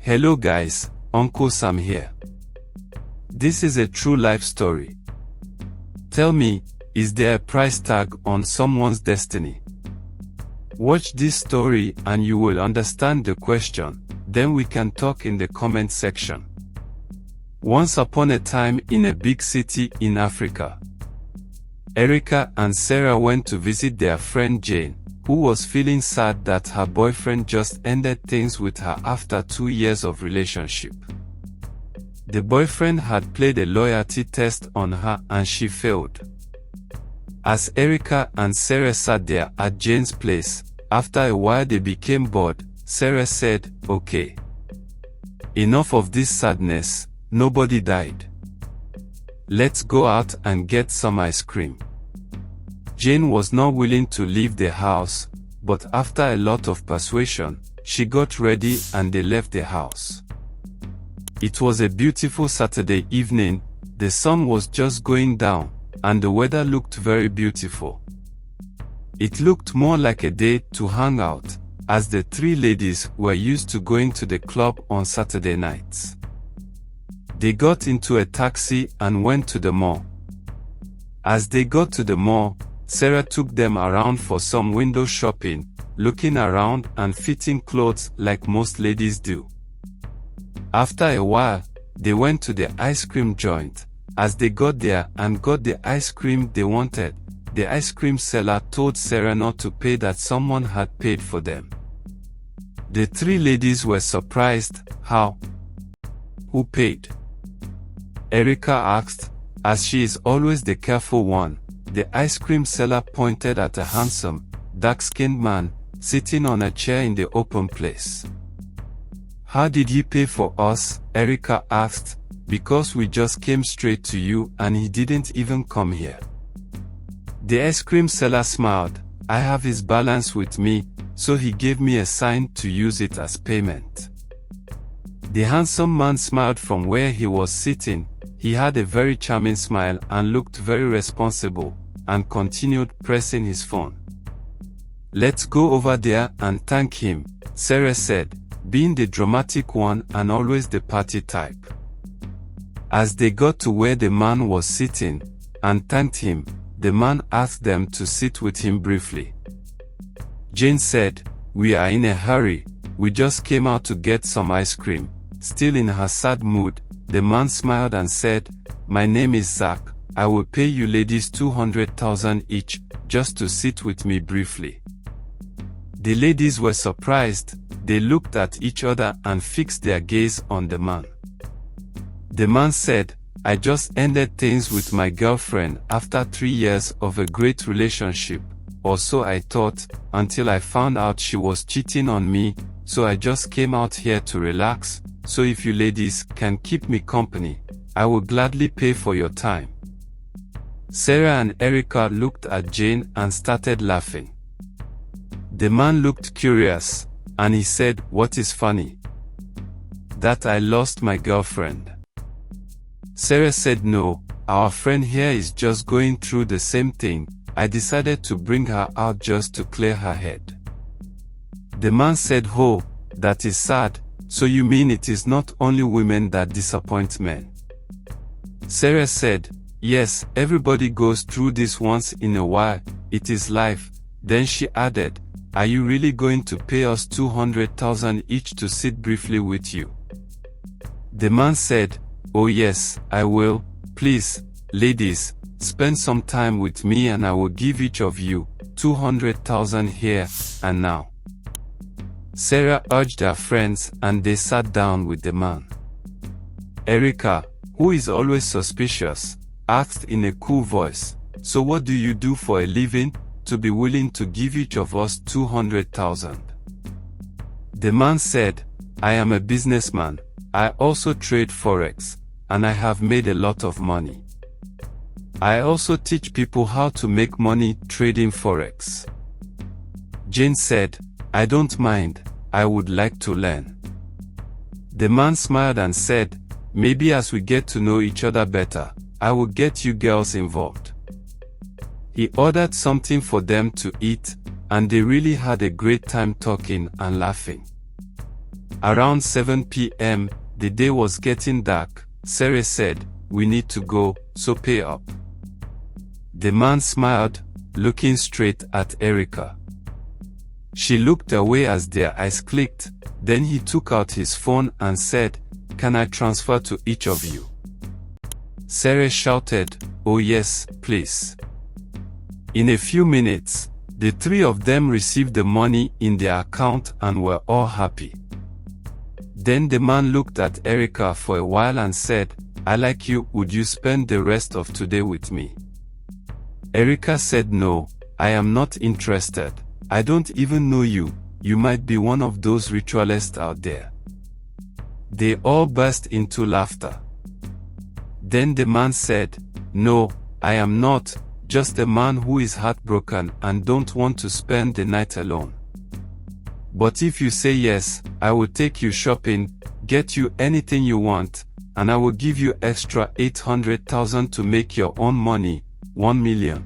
Hello guys, Uncle Sam here. This is a true life story. Tell me, is there a price tag on someone's destiny? Watch this story and you will understand the question, then we can talk in the comment section. Once upon a time in a big city in Africa, Erika and Sarah went to visit their friend Jane, who was feeling sad that her boyfriend just ended things with her after 2 years of relationship. The boyfriend had played a loyalty test on her and she failed. As Erika and Sarah sat there at Jane's place, after a while they became bored. Sarah said, "Okay. Enough of this sadness, nobody died. Let's go out and get some ice cream." Jane was not willing to leave the house, but after a lot of persuasion, she got ready and they left the house. It was a beautiful Saturday evening, the sun was just going down, and the weather looked very beautiful. It looked more like a day to hang out, as the three ladies were used to going to the club on Saturday nights. They got into a taxi and went to the mall. As they got to the mall, Sarah took them around for some window shopping, looking around and fitting clothes like most ladies do. After a while, they went to the ice cream joint. As they got there and got the ice cream they wanted, the ice cream seller told Sarah not to pay, that someone had paid for them. The three ladies were surprised. How? Who paid? Erika asked. As she is always the careful one, the ice cream seller pointed at a handsome, dark-skinned man, sitting on a chair in the open place. "How did he pay for us?" Erika asked. "Because we just came straight to you and he didn't even come here." The ice cream seller smiled. "I have his balance with me, so he gave me a sign to use it as payment." The handsome man smiled from where he was sitting. He had a very charming smile and looked very responsible, and continued pressing his phone. "Let's go over there and thank him," Sarah said, being the dramatic one and always the party type. As they got to where the man was sitting, and thanked him, the man asked them to sit with him briefly. Jane said, "We are in a hurry, we just came out to get some ice cream." Still in her sad mood, the man smiled and said, "My name is Zack. I will pay you ladies 200,000 each, just to sit with me briefly." The ladies were surprised. They looked at each other and fixed their gaze on the man. The man said, "I just ended things with my girlfriend after 3 years of a great relationship, or so I thought, until I found out she was cheating on me, so I just came out here to relax, so if you ladies can keep me company, I will gladly pay for your time." Sarah and Erika looked at Jane and started laughing. The man looked curious, and he said, "What is funny?" "That I lost my girlfriend." Sarah said, "No, our friend here is just going through the same thing. I decided to bring her out just to clear her head." The man said, "Oh, that is sad. So you mean it is not only women that disappoint men?" Sarah said, "Yes, everybody goes through this once in a while, it is life." Then she added, "Are you really going to pay us 200,000 each to sit briefly with you?" The man said, "Oh yes, I will. Please, ladies, spend some time with me and I will give each of you 200,000 here and now." Sarah urged her friends and they sat down with the man. Erika, who is always suspicious, asked in a cool voice, "So what do you do for a living, to be willing to give each of us 200,000? The man said, "I am a businessman. I also trade forex, and I have made a lot of money. I also teach people how to make money trading forex." Jane said, "I don't mind, I would like to learn." The man smiled and said, "Maybe as we get to know each other better, I will get you girls involved." He ordered something for them to eat, and they really had a great time talking and laughing. Around 7 p.m., the day was getting dark. Sarah said, "We need to go, so pay up." The man smiled, looking straight at Erika. She looked away as their eyes clicked, then he took out his phone and said, "Can I transfer to each of you?" Sarah shouted, "Oh yes, please." In a few minutes, the three of them received the money in their account and were all happy. Then the man looked at Erika for a while and said, "I like you, would you spend the rest of today with me?" Erika said, "No, I am not interested. I don't even know you, you might be one of those ritualists out there." They all burst into laughter. Then the man said, "No, I am not, just a man who is heartbroken and don't want to spend the night alone. But if you say yes, I will take you shopping, get you anything you want, and I will give you extra 800,000 to make your own money, 1 million.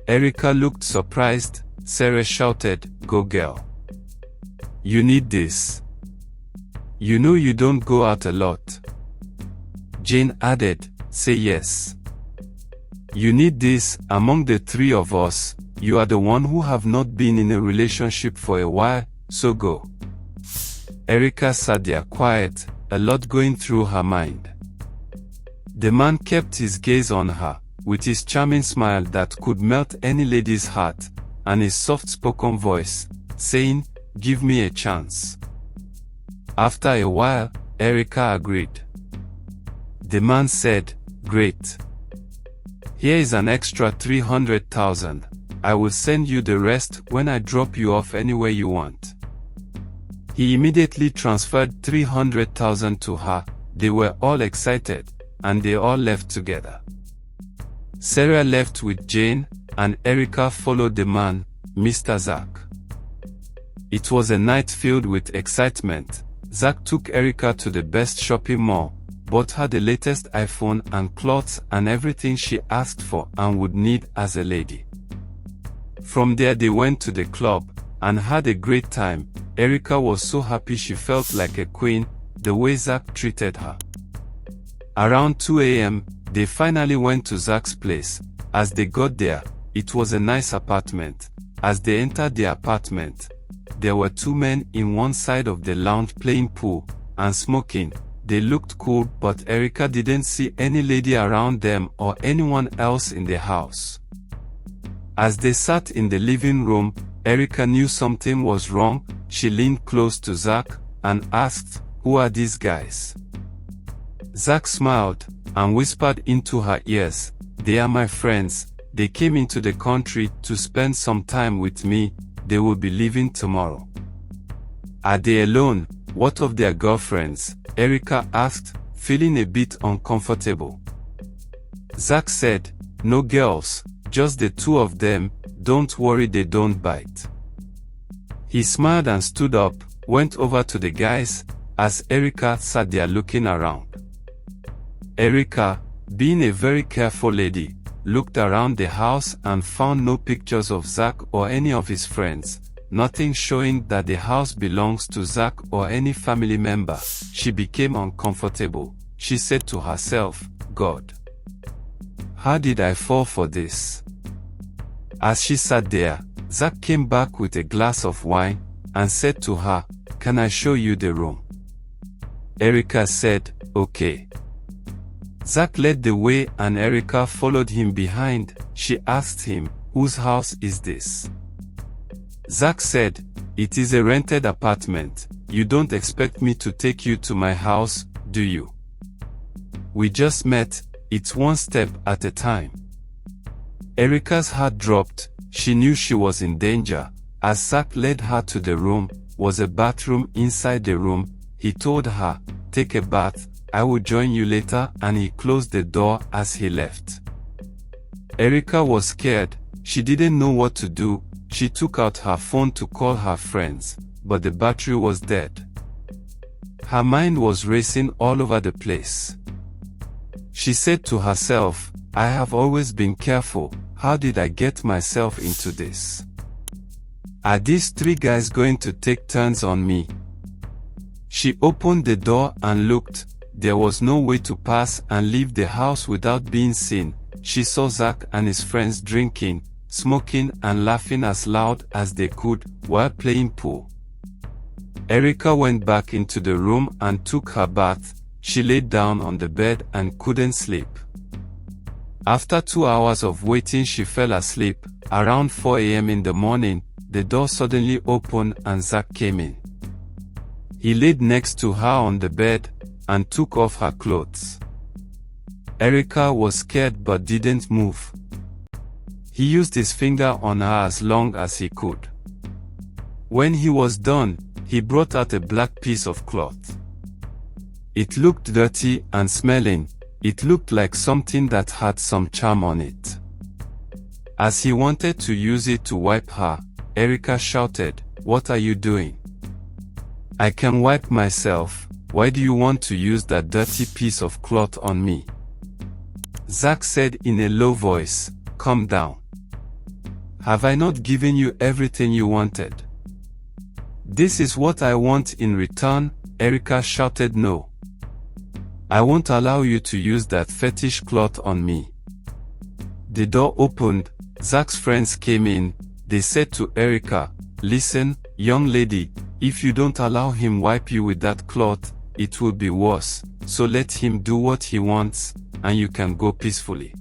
Erika looked surprised. Sarah shouted, "Go girl. You need this. You know you don't go out a lot." Jane added, "Say yes. You need this. Among the three of us, you are the one who have not been in a relationship for a while, so go." Erika sat there quiet, a lot going through her mind. The man kept his gaze on her, with his charming smile that could melt any lady's heart, and his soft-spoken voice, saying, "Give me a chance." After a while, Erika agreed. The man said, "Great. Here is an extra 300,000. I will send you the rest when I drop you off anywhere you want." He immediately transferred 300,000 to her. They were all excited, and they all left together. Sarah left with Jane, and Erika followed the man, Mr. Zack. It was a night filled with excitement. Zack took Erika to the best shopping mall, bought her the latest iPhone and clothes and everything she asked for and would need as a lady. From there they went to the club, and had a great time. Erika was so happy she felt like a queen, the way Zack treated her. Around 2 a.m., they finally went to Zack's place. As they got there, it was a nice apartment. As they entered the apartment, there were two men in one side of the lounge playing pool and smoking. They looked cool, but Erika didn't see any lady around them or anyone else in the house. As they sat in the living room, Erika knew something was wrong. She leaned close to Zack and asked, "Who are these guys?" Zack smiled and whispered into her ears, "They are my friends. They came into the country to spend some time with me. They will be leaving tomorrow." "Are they alone? What of their girlfriends?" Erika asked, feeling a bit uncomfortable. Zack said, "No girls, just the two of them. Don't worry, they don't bite." He smiled and stood up, went over to the guys, as Erika sat there looking around. Erika, being a very careful lady, looked around the house and found no pictures of Zack or any of his friends, nothing showing that the house belongs to Zack or any family member. She became uncomfortable. She said to herself, "God, how did I fall for this?" As she sat there, Zack came back with a glass of wine and said to her, "Can I show you the room?" Erika said, "Okay." Zack led the way and Erika followed him behind. She asked him, "Whose house is this?" Zack said, "It is a rented apartment. You don't expect me to take you to my house, do you? We just met. It's one step at a time." Erika's heart dropped. She knew she was in danger. As Zack led her to the room, was a bathroom inside the room. He told her, "Take a bath, I will join you later," and he closed the door as he left. Erika was scared. She didn't know what to do. She took out her phone to call her friends, but the battery was dead. Her mind was racing all over the place. She said to herself, "I have always been careful. How did I get myself into this? Are these three guys going to take turns on me?" She opened the door and looked. There was no way to pass and leave the house without being seen. She saw Zack and his friends drinking, smoking and laughing as loud as they could while playing pool. Erika went back into the room and took her bath. She laid down on the bed and couldn't sleep. After 2 hours of waiting, she fell asleep. Around 4 a.m. in the morning, the door suddenly opened and Zack came in. He laid next to her on the bed and took off her clothes. Erika was scared but didn't move. He used his finger on her as long as he could. When he was done, he brought out a black piece of cloth. It looked dirty and smelling. It looked like something that had some charm on it. As he wanted to use it to wipe her, Erika shouted, "What are you doing? I can wipe myself. Why do you want to use that dirty piece of cloth on me?" Zack said in a low voice, "Calm down. Have I not given you everything you wanted? This is what I want in return." Erika shouted, "No. I won't allow you to use that fetish cloth on me." The door opened. Zack's friends came in. They said to Erika, "Listen, young lady, if you don't allow him wipe you with that cloth, it will be worse, so let him do what he wants, and you can go peacefully."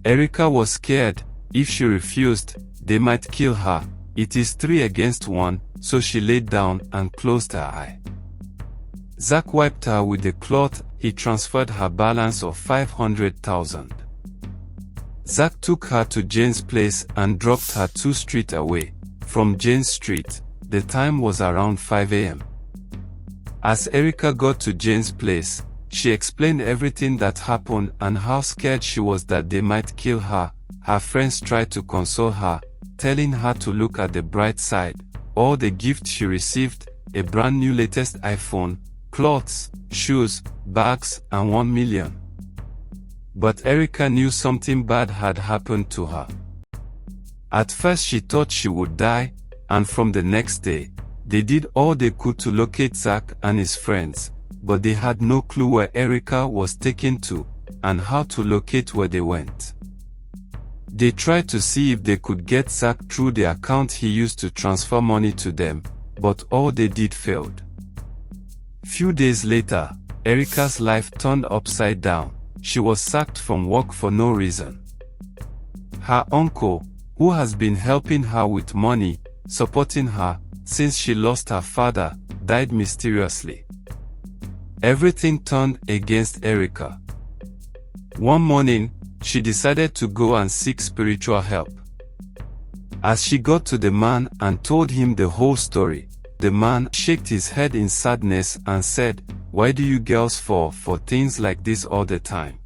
Erika was scared. If she refused, they might kill her. It is 3 against 1, so she laid down and closed her eye. Zack wiped her with the cloth. He transferred her balance of 500,000. Zack took her to Jane's place and dropped her 2 streets away from Jane's street. The time was around 5 a.m. As Erika got to Jane's place, she explained everything that happened and how scared she was that they might kill her. Her friends tried to console her, telling her to look at the bright side. All the gifts she received, a brand new latest iPhone, clothes, shoes, bags, and 1 million. But Erika knew something bad had happened to her. At first she thought she would die, and from the next day, they did all they could to locate Zack and his friends, but they had no clue where Erika was taken to, and how to locate where they went. They tried to see if they could get Zack through the account he used to transfer money to them, but all they did failed. Few days later, Erika's life turned upside down. She was sacked from work for no reason. Her uncle, who has been helping her with money, supporting her since she lost her father, died mysteriously. Everything turned against Erika. One morning, she decided to go and seek spiritual help. As she got to the man and told him the whole story, the man shook his head in sadness and said, "Why do you girls fall for things like this all the time?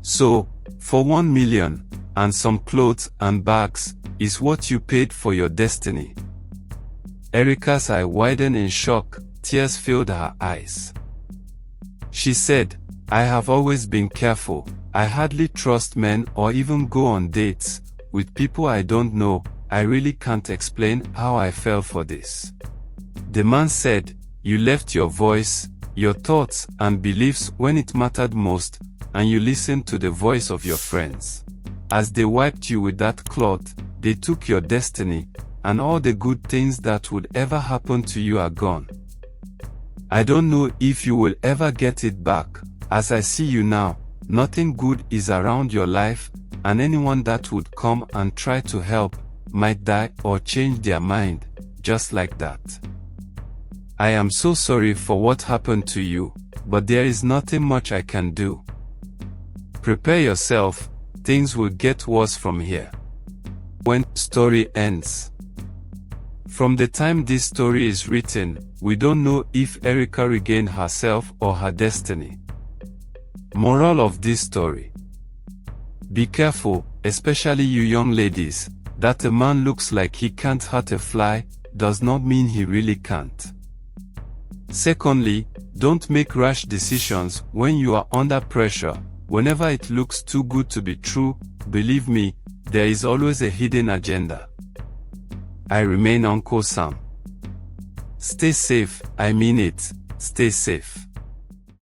So, for 1 million, and some clothes and bags, is what you paid for your destiny?" Erika's eye widened in shock. Tears filled her eyes. She said, "I have always been careful. I hardly trust men or even go on dates with people I don't know. I really can't explain how I fell for this." The man said, "You left your voice, your thoughts and beliefs when it mattered most, and you listened to the voice of your friends. As they wiped you with that cloth, they took your destiny, and all the good things that would ever happen to you are gone. I don't know if you will ever get it back. As I see you now, nothing good is around your life, and anyone that would come and try to help might die or change their mind, just like that. I am so sorry for what happened to you, but there is nothing much I can do. Prepare yourself, things will get worse from here." When story ends. From the time this story is written, we don't know if Erika regained herself or her destiny. Moral of this story: be careful, especially you young ladies, that a man looks like he can't hurt a fly, does not mean he really can't. Secondly, don't make rash decisions when you are under pressure. Whenever it looks too good to be true, believe me, there is always a hidden agenda. I remain Uncle Sam. Stay safe, I mean it, stay safe.